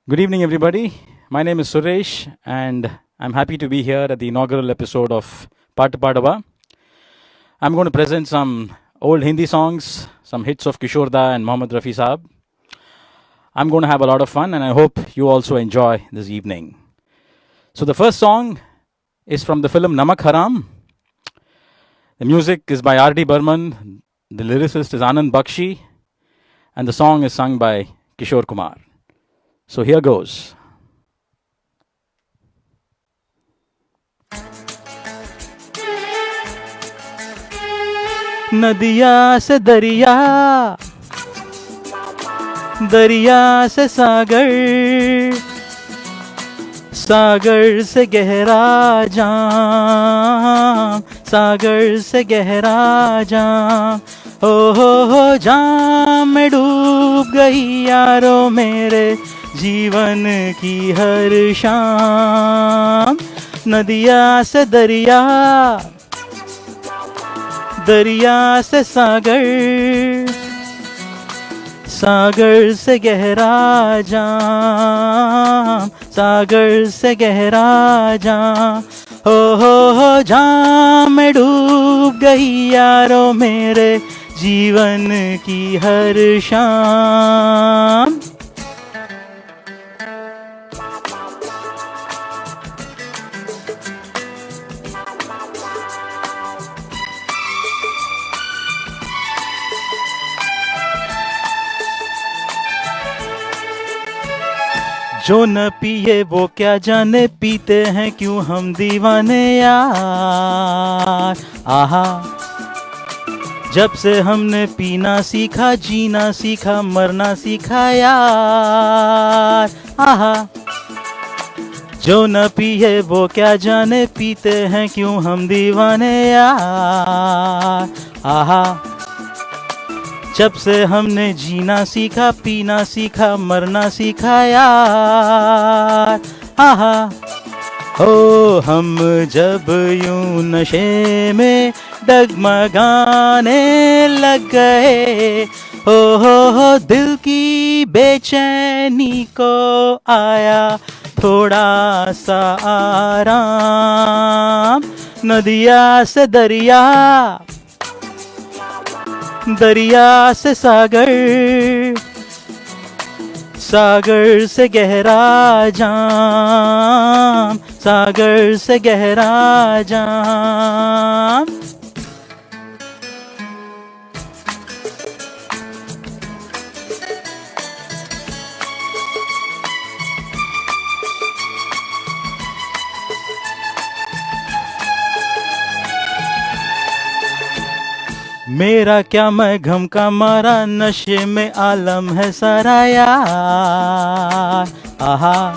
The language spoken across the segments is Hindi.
Good evening, everybody. My name is Suresh, and I'm happy to be here at the inaugural episode of Paatu Padava. I'm going to present some old Hindi songs, some hits of Kishore Da and Mohammad Rafi Saab. I'm going to have a lot of fun, and I hope you also enjoy this evening. So, the first song is from the film Namak Haram. The music is by R.D. Burman, the lyricist is Anand Bakshi, and the song is sung by Kishore Kumar. So, here goes. नदिया से दरिया, दरिया से सागर, सागर से गहरा जाम, सागर से गहरा जाम, हो जाम में डूब गई यारो मेरे जीवन की हर शाम. नदिया से दरिया, दरिया से सागर, सागर से गहरा जाम, सागर से गहरा जाम, हो जाम में डूब गई यारो मेरे जीवन की हर शाम. जो न पिए वो क्या जाने, पीते हैं क्यों हम दीवाने यार. आहा, जब से हमने पीना सीखा, जीना सीखा, मरना सीखा यार. आहा, जो न पिए वो क्या जाने, पीते हैं क्यों हम दीवाने यार. आहा, जब से हमने जीना सीखा, पीना सीखा, मरना सीखा यार. आहा, हो हम जब यूं नशे में डगमगाने लग गए, हो दिल की बेचैनी को आया थोड़ा सा आराम. नदिया से दरिया, दरिया से सागर, सागर से गहरा जाम, सागर से गहरा जाम. मेरा क्या मैं गम का मारा, नशे में आलम है सारा यार. आहा,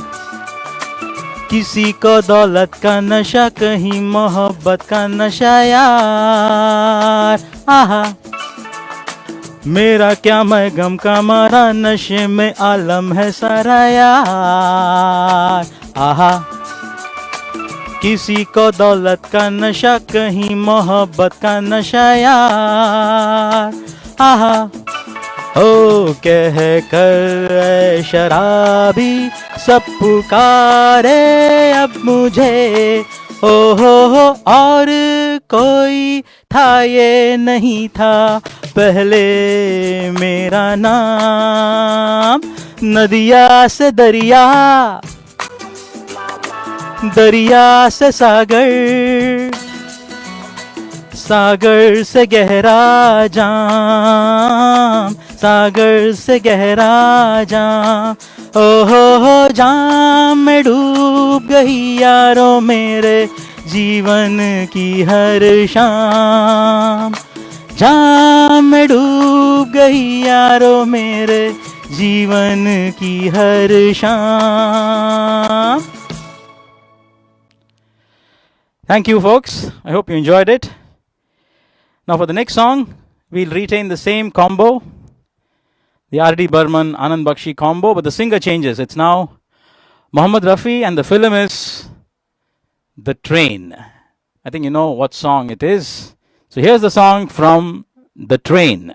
किसी को दौलत का नशा, कहीं मोहब्बत का नशा यार. आहा, मेरा क्या मैं गम का मारा, नशे में आलम है सारा यार. आहा, किसी को दौलत का नशा, कहीं मोहब्बत का नशा यार. आहा, हो कह कर शराबी सब पुकारे अब मुझे, हो और कोई था ये नहीं था पहले मेरा नाम. नदिया से दरिया, दरिया से सागर, सागर से गहरा जाम, सागर से गहरा जाम, हो जाम में डूब गई यारो मेरे जीवन की हर शाम. जाम में डूब गई यारो मेरे जीवन की हर शाम. Thank you, folks. I hope you enjoyed it. Now, for the next song, we'll retain the same combo, the R.D. Burman Anand Bakshi combo, but the singer changes. It's now Mohammad Rafi, and the film is The Train. I think you know what song it is. So, here's the song from The Train.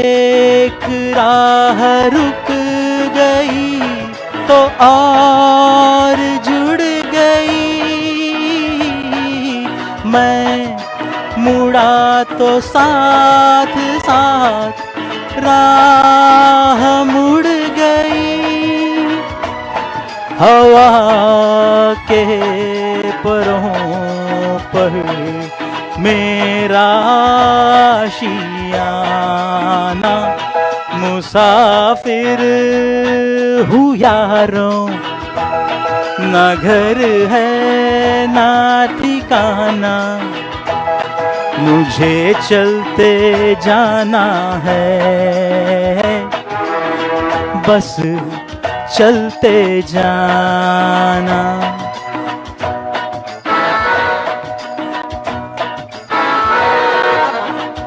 एक राह रुक गई तो और जुड़ गई, मैं मुड़ा तो साथ साथ राह मुड़ गई। हवा के परों पर मेरा आशियाना, मुसाफिर हूँ यारों, ना घर है ना ठिकाना, मुझे चलते जाना है, बस चलते जाना।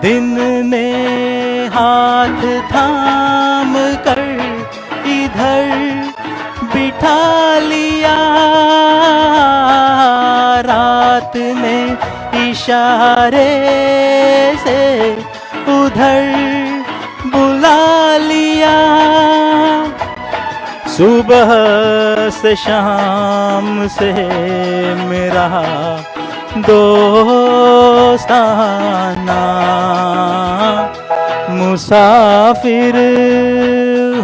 दिन ने हाथ थाम कर इधर बिठा लिया, रात ने इशारे से उधर बुला लिया। सुबह से शाम से मेरा दोस्ताना, मुसाफिर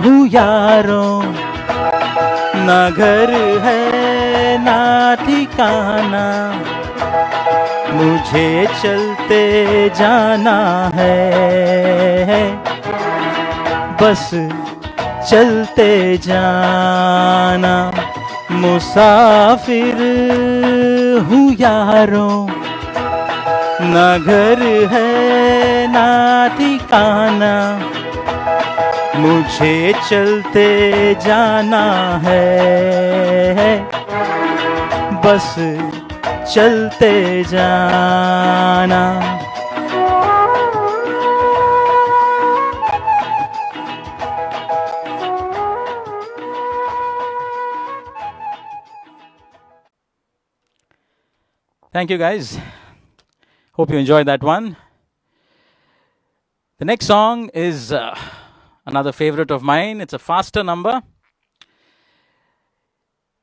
हूँ यारों, ना घर है ना ठिकाना, मुझे चलते जाना है, बस चलते जाना। मुसाफिर हूँ यारों, ना घर है ना ठिकाना, मुझे चलते जाना है, बस चलते जाना। Thank you guys. Hope you enjoyed that one. The next song is another favorite of mine. It's a faster number.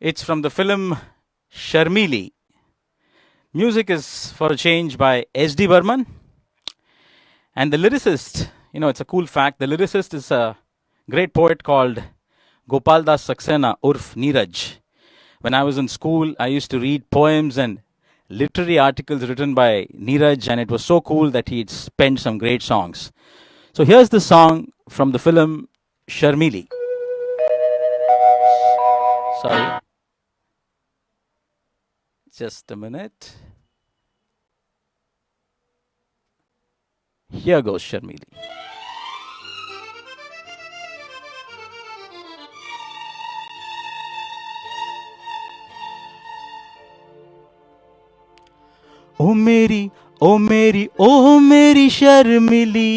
It's from the film Sharmili. Music is for a change by S.D. Burman. And the lyricist, it's a cool fact. The lyricist is a great poet called Gopal Das Saxena Urf Neeraj. When I was in school, I used to read poems and literary articles written by Neeraj, and it was so cool that he'd penned some great songs. So here's the song from the film Sharmili. Sorry. Just a minute. Here goes Sharmili. ओ मेरी ओ मेरी ओ मेरी शर्मिली,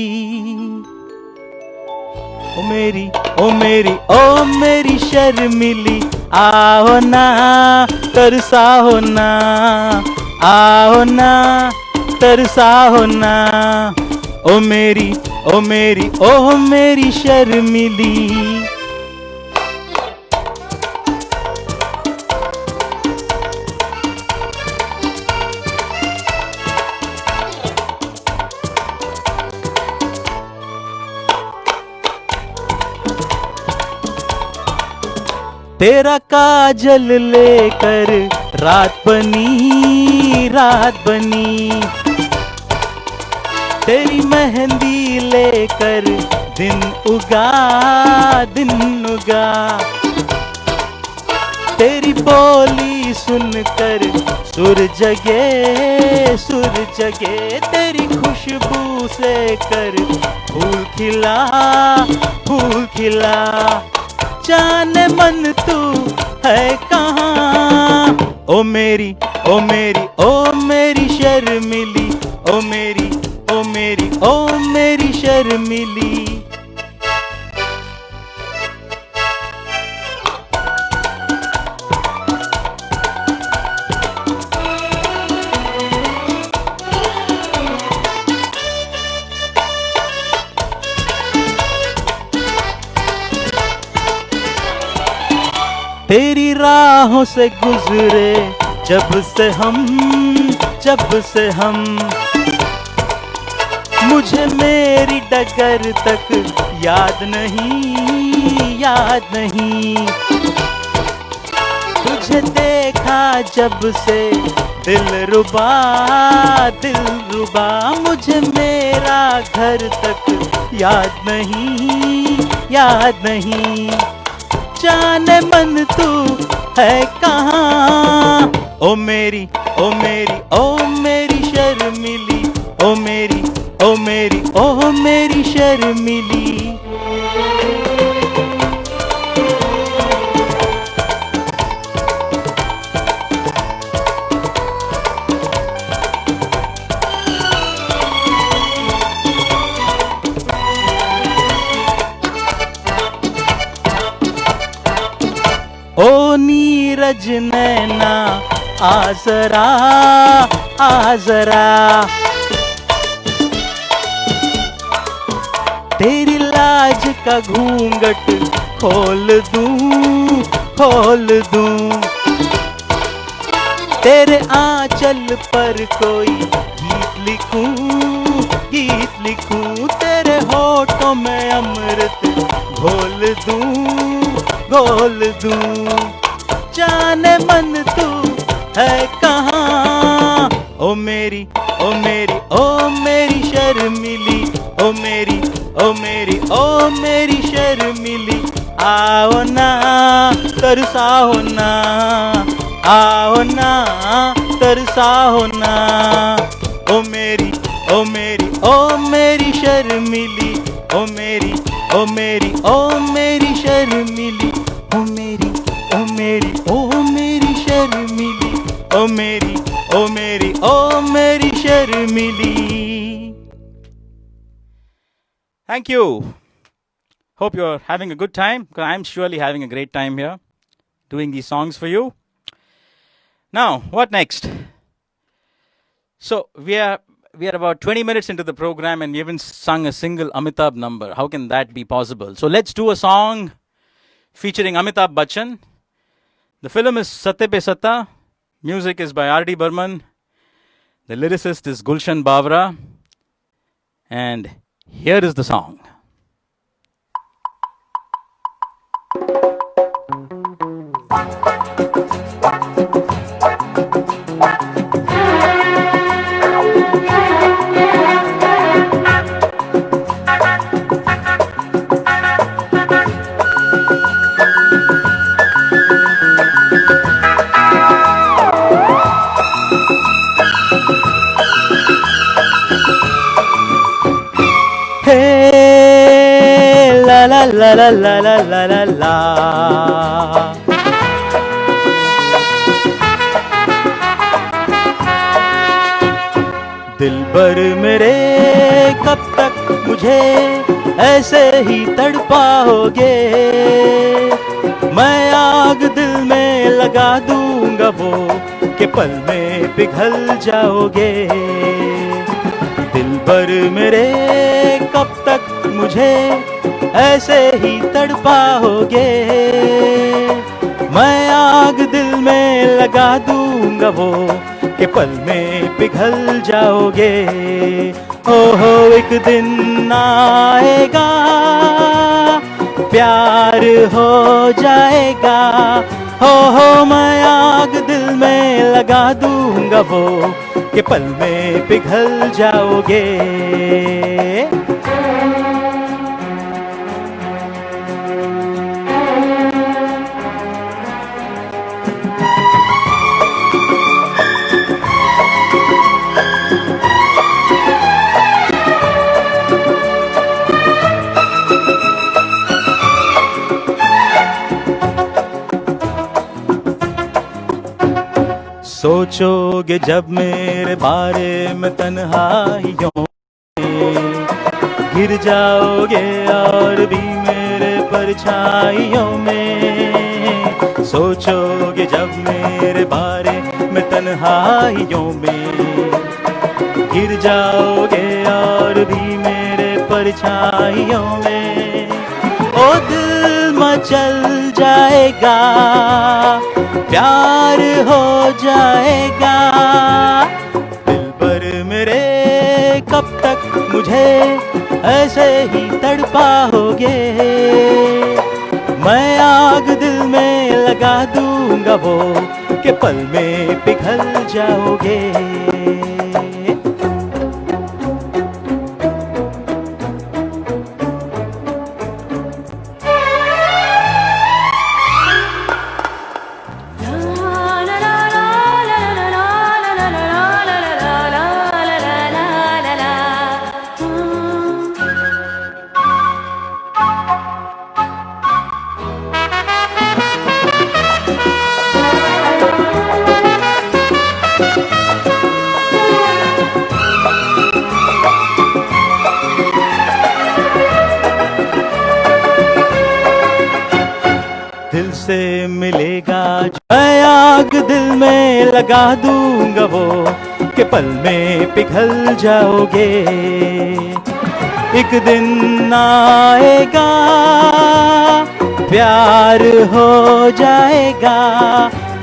ओ मेरी ओ मेरी ओ मेरी शर्मिली, आओ ना तरसाओ ना, आओ ना तरसाओ ना, ओ मेरी ओ मेरी ओ मेरी शर्मिली। तेरा काजल लेकर रात बनी, तेरी मेहंदी लेकर दिन उगा, तेरी बोली सुनकर सुर जगे, तेरी खुशबू से कर फूल खिला, जाने मन तू है कहाँ, ओ मेरी ओ मेरी ओ मेरी शर्मिली, ओ मेरी ओ मेरी ओ मेरी शर्मिली। तेरी राहों से गुजरे जब से हम मुझे मेरी डगर तक याद नहीं तुझे देखा जब से दिलरुबा मुझे मेरा घर तक याद नहीं जाने मन तू है कहाँ ओ मेरी शर्मिली ओ मेरी शर्मिली ओ नीरज नैना आजरा तेरी लाज का घूंघट खोल दूं तेरे आंचल पर कोई गीत लिखूं तेरे होठों में अमृत घोल दूं जाने मन तू है कहाँ ओ मेरी शर्मिली ओ मेरी शर्मिली आओ ना तरसाओ ना तरसाओ ना ओ मेरी शर्मिली ओ मेरी शर्मिली ओ मेरी शर्मिली ओ मेरी शर्मिली Thank you. Hope you're having a good time, because I'm surely having a great time here doing these songs for you. Now, what next? So, we are about 20 minutes into the program and we haven't sung a single Amitabh number. How can that be possible? So, let's do a song featuring Amitabh Bachchan. The film is Satte Pe Satta. Music is by R.D. Burman. The lyricist is Gulshan Bawra. And here is the song. La la la la la la la la दिलबर मेरे कब तक मुझे ऐसे ही तड़पाओगे मैं आग दिल में लगा दूंगा वो के पल में पिघल जाओगे दिलबर मेरे कब तक मुझे ऐसे ही तड़पाओगे मैं आग दिल में लगा दूंगा वो के पल में पिघल जाओगे हो एक दिन आएगा प्यार हो जाएगा हो मैं आग दिल में लगा दूंगा वो के पल में पिघल जाओगे सोचोगे जब मेरे बारे में तन्हाइयों में गिर जाओगे और भी मेरे परछाइयों में सोचोगे जब मेरे बारे में तन्हाइयों में गिर जाओगे और भी मेरे परछाइयों में ओ दिल चल जाएगा, प्यार हो जाएगा। दिलबर मेरे कब तक मुझे ऐसे ही तड़पाओगे, मैं आग दिल में लगा दूंगा वो कि पल में पिघल जाओगे। दिल से मिलेगा मैं आग दिल में लगा दूंगा वो कि पल में पिघल जाओगे। एक दिन आएगा प्यार हो जाएगा,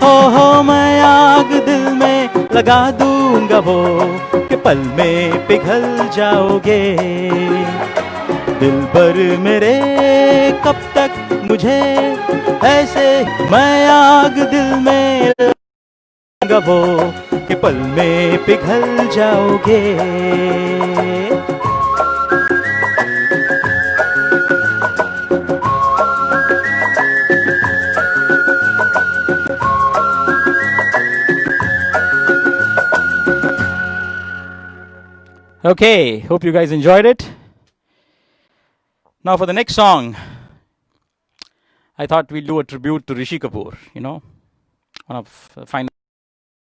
हो मैं आग दिल में लगा दूंगा वो कि पल में पिघल जाओगे। दिलबर मेरे कब तक मुझे ऐसे, मैं आग दिल में लगाऊंगा वो कि पल में पिघल जाओगे। Okay, hope you guys enjoyed it. Now for the next song, I thought we'd do a tribute to Rishi Kapoor. You know, one of the finest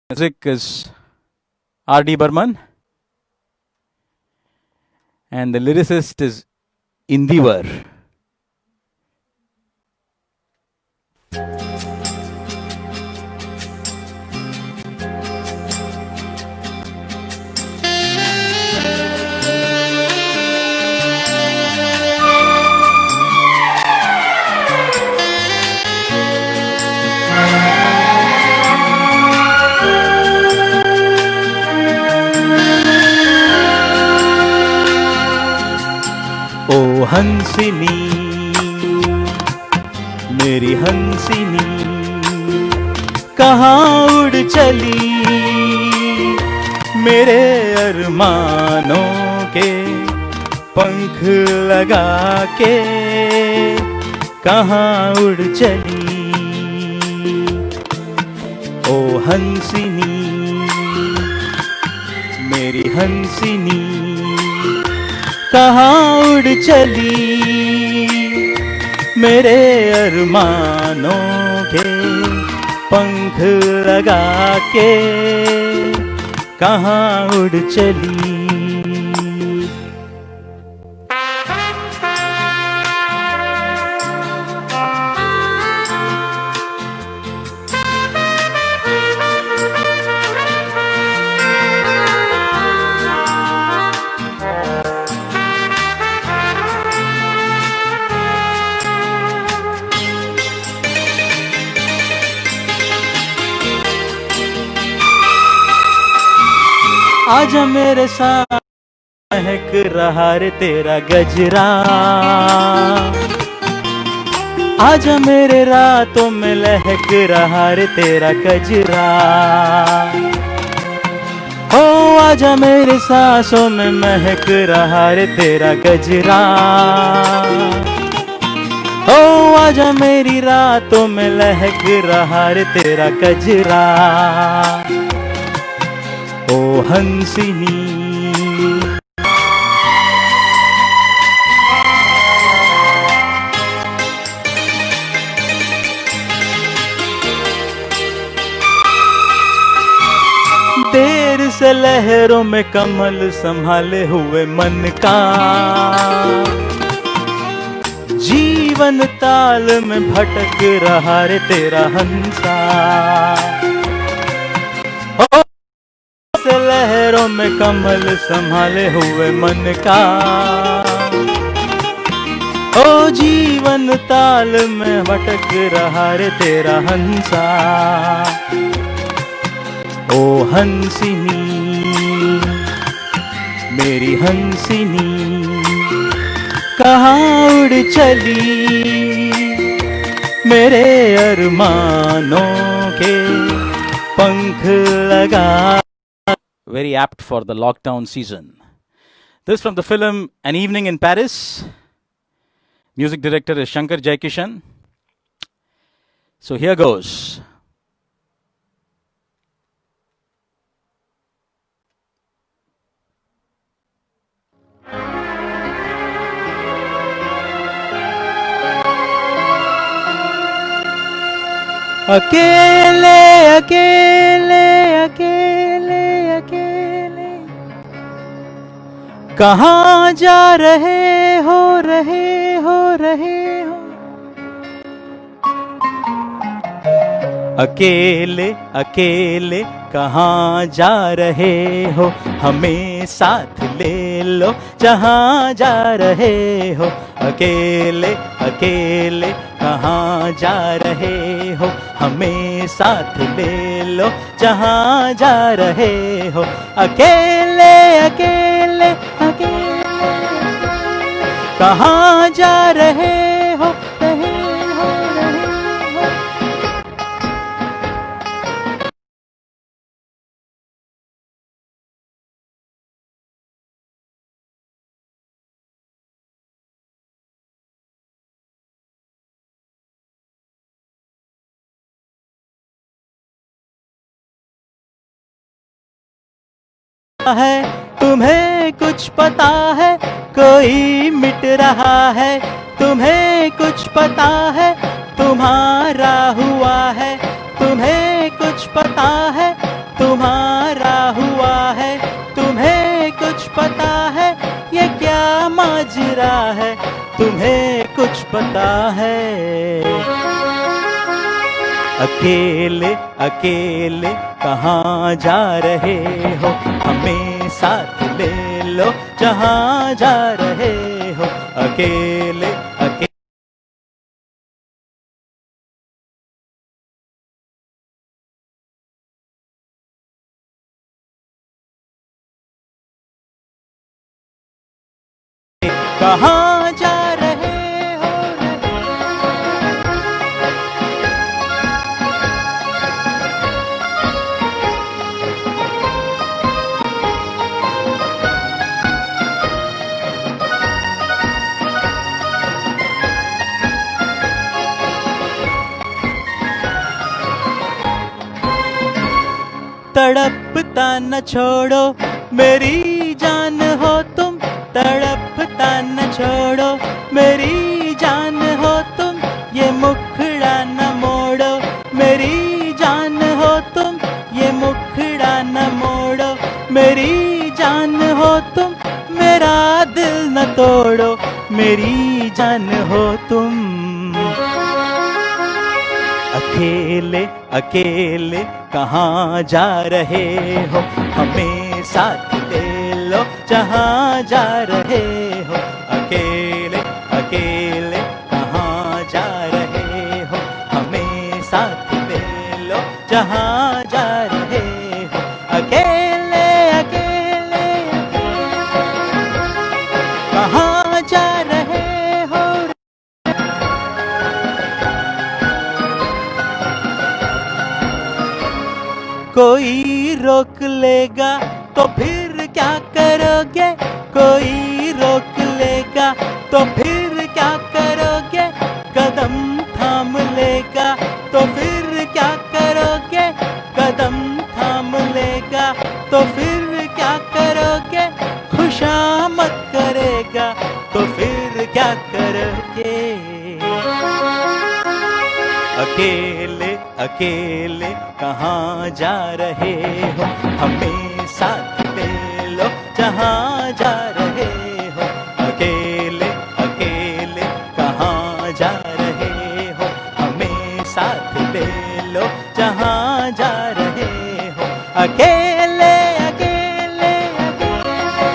music is R.D. Burman, and the lyricist is Indivar. ओ हंसिनी मेरी हंसिनी, कहाँ उड़ चली मेरे अरमानों के पंख लगा के, कहाँ उड़ चली। ओ हंसिनी मेरी हंसिनी, कहाँ उड़ चली मेरे अरमानों के पंख लगा के, कहाँ उड़ चली। आजा मेरे साथ महक रहा रे तेरा गजरा, आजा मेरे रातों में लहक रहा रे तेरा गजरा। ओ आजा मेरे सांसों में महक रहा रे तेरा गजरा। ओ आजा मेरी रातों में लहक रहा रे तेरा गजरा। ओ हंसिनी देर से लहरों में कमल संभाले हुए मन का, जीवन ताल में भटक रहा रे तेरा हंसा। से लहरों में कमल संभाले हुए मन का, ओ जीवन ताल में भटक रहा रे तेरा हंसा। ओ हंसिनी मेरी हंसिनी, कहाँ उड़ चली मेरे अरमानों के पंख लगा। Very apt for the lockdown season. This from the film An Evening in Paris. Music director is Shankar Jaikishan. So here goes. अकेले अकेले अकेले अकेले कहाँ जा रहे हो रहे हो रहे हो। अकेले अकेले कहाँ जा रहे हो, हमें साथ ले लो जहाँ जा रहे हो। अकेले अकेले कहाँ जा रहे हो, हमें साथ ले लो जहाँ जा रहे हो। अकेले अकेले अकेले कहाँ जा रहे हो रहे हो रहे हो। है तुम्हें कुछ पता है, कोई मिट रहा है। तुम्हें कुछ पता है, तुम्हारा हुआ है। तुम्हें कुछ पता है, तुम्हारा हुआ है। तुम्हें कुछ पता है, ये क्या माजरा है। तुम्हें कुछ पता है। अकेले अकेले कहाँ जा रहे हो, हमें साथ ले लो जहाँ जा रहे हो। अकेले अकेले कहाँ जा रहे हो। तड़पता न छोड़ो मेरी जान हो तुम। तड़पता न छोड़ो मेरी जान हो तुम। ये मुखड़ा न मोड़ो मेरी जान हो तुम। ये मुखड़ा न मोड़ो मेरी जान हो तुम। मेरा दिल न तोड़ो मेरी जान हो तुम। अकेले अकेले कहाँ जा रहे हो, हमें साथ ले लो जहाँ जा रहे हो। अकेले अकेले कहाँ जा रहे हो, हमें साथ ले लो जहाँ जा रहे हो। अकेले अकेले कहाँ जा रहे हो। कोई रोक लेगा तो फिर क्या करोगे। कोई रोक लेगा तो फिर क्या करोगे। कदम थाम लेगा तो फिर क्या करोगे। कदम थाम लेगा तो फिर क्या करोगे। खुशामद करेगा तो फिर क्या करोगे। अकेले अकेले कहाँ जा रहे हो, हमें साथ ले लो जहाँ जा रहे हो। अकेले अकेले कहाँ जा रहे हो, हमें साथ ले लो जहाँ जा रहे हो। अकेले अकेले अकेले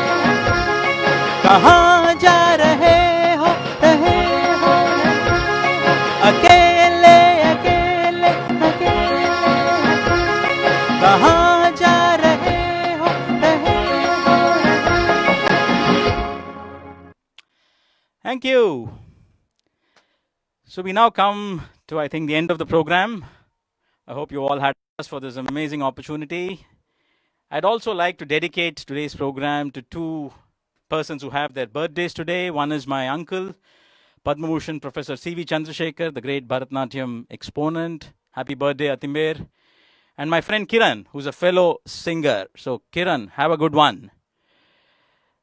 कहाँ जा रहे हो रहे Thank you. So we now come to, I think, the end of the program. I hope you all had us for this amazing opportunity. I'd also like to dedicate today's program to two persons who have their birthdays today. One is my uncle, Padma Bhushan Professor C.V. Chandrasekhar, the great Bharatanatyam exponent. Happy birthday, Atimber. And my friend Kiran, who's a fellow singer. So Kiran, have a good one.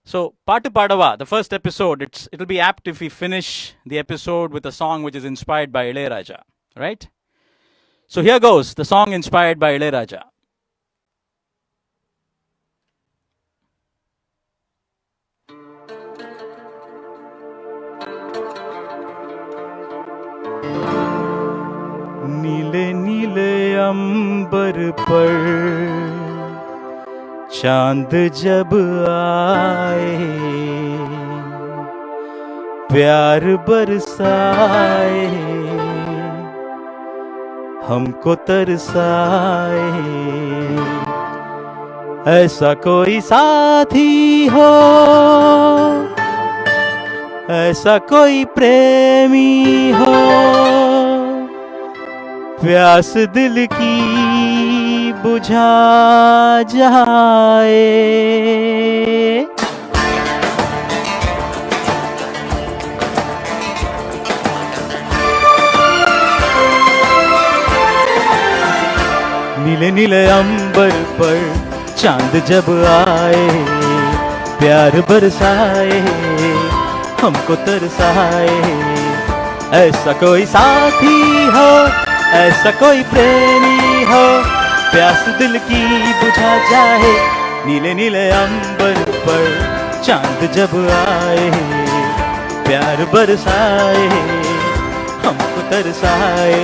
So Paatu Padava, the first episode, it'll be apt if we finish the episode with a song which is inspired by Ilayaraja, right? So here goes, the song inspired by Ilayaraja. नीले नीले अंबर पर चांद जब आए, प्यार बरसाए, हमको तरसाए, ऐसा कोई साथी हो, ऐसा कोई प्रेमी हो, प्यास दिल की बुझा जाए। नीले नीले अंबर पर चांद जब आए, प्यार बरसाए, हमको तरसाए, ऐसा कोई साथी हो, ऐसा कोई प्रेमी हो, प्यास दिल की बुझा जाए। नीले नीले अंबर पर चांद जब आए, प्यार बरसाए, हमको तरसाए।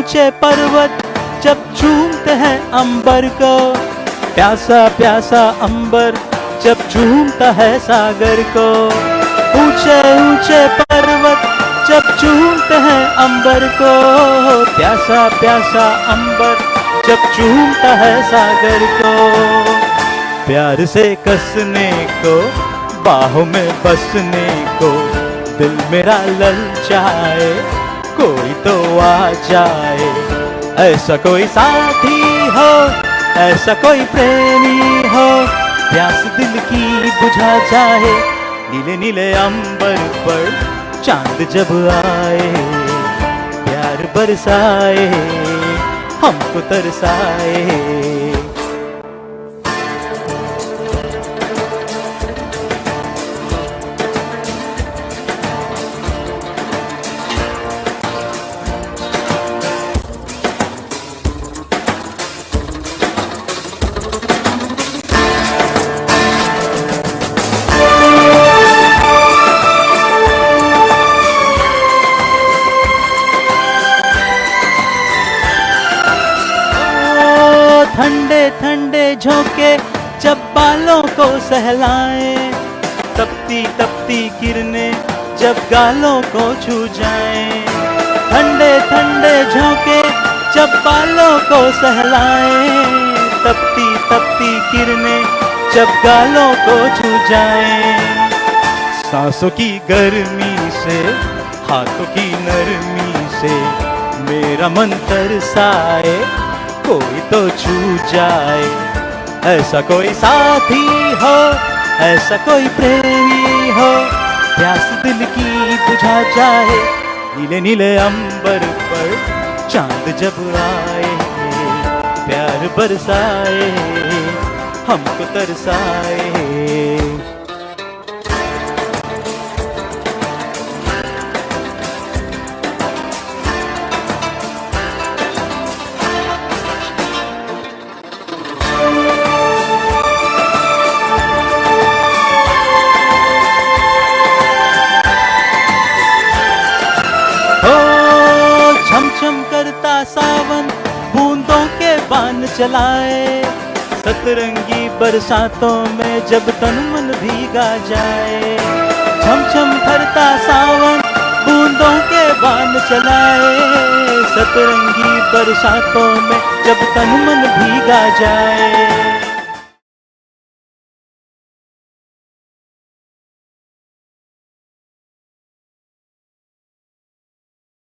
ऊंचे पर्वत जब चूमते हैं अंबर को, प्यासा प्यासा अंबर जब चूमता है सागर को। ऊंचे ऊंचे पर्वत जब चूमते हैं अंबर को, प्यासा प्यासा अंबर जब चूमता है सागर को। प्यार से कसने को, बाहों में बसने को, दिल मेरा ललचाए, कोई तो आ जाए। ऐसा कोई साथी हो, ऐसा कोई प्रेमी हो, प्यास दिल की बुझा जाए। नीले नीले अंबर पर चांद जब आए, प्यार बरसाए, हमको तरसाए। ठंडे ठंडे झोंके जब बालों को सहलाएं, तपती तपती किरणें जब गालों को छू जाएं। ठंडे ठंडे झोंके जब बालों को सहलाएं, तपती तपती किरणें जब गालों को छू जाएं। सांसों की गर्मी से, हाथों की नरमी से, मेरा मन तरसाए, कोई तो छू जाए। ऐसा कोई साथी हो, ऐसा कोई प्रेमी हो, प्यास दिल की बुझा जाए। नीले नीले अंबर पर चांद जब आए, प्यार बरसाए, हमको तरसाए। छम छम करता सावन बूंदों के बाण चलाए, सतरंगी बरसातों में जब तन मन भीगा जाए। छम छम भरता सावन बूंदों के बाण चलाए, सतरंगी बरसातों में जब तन मन भीगा जाए।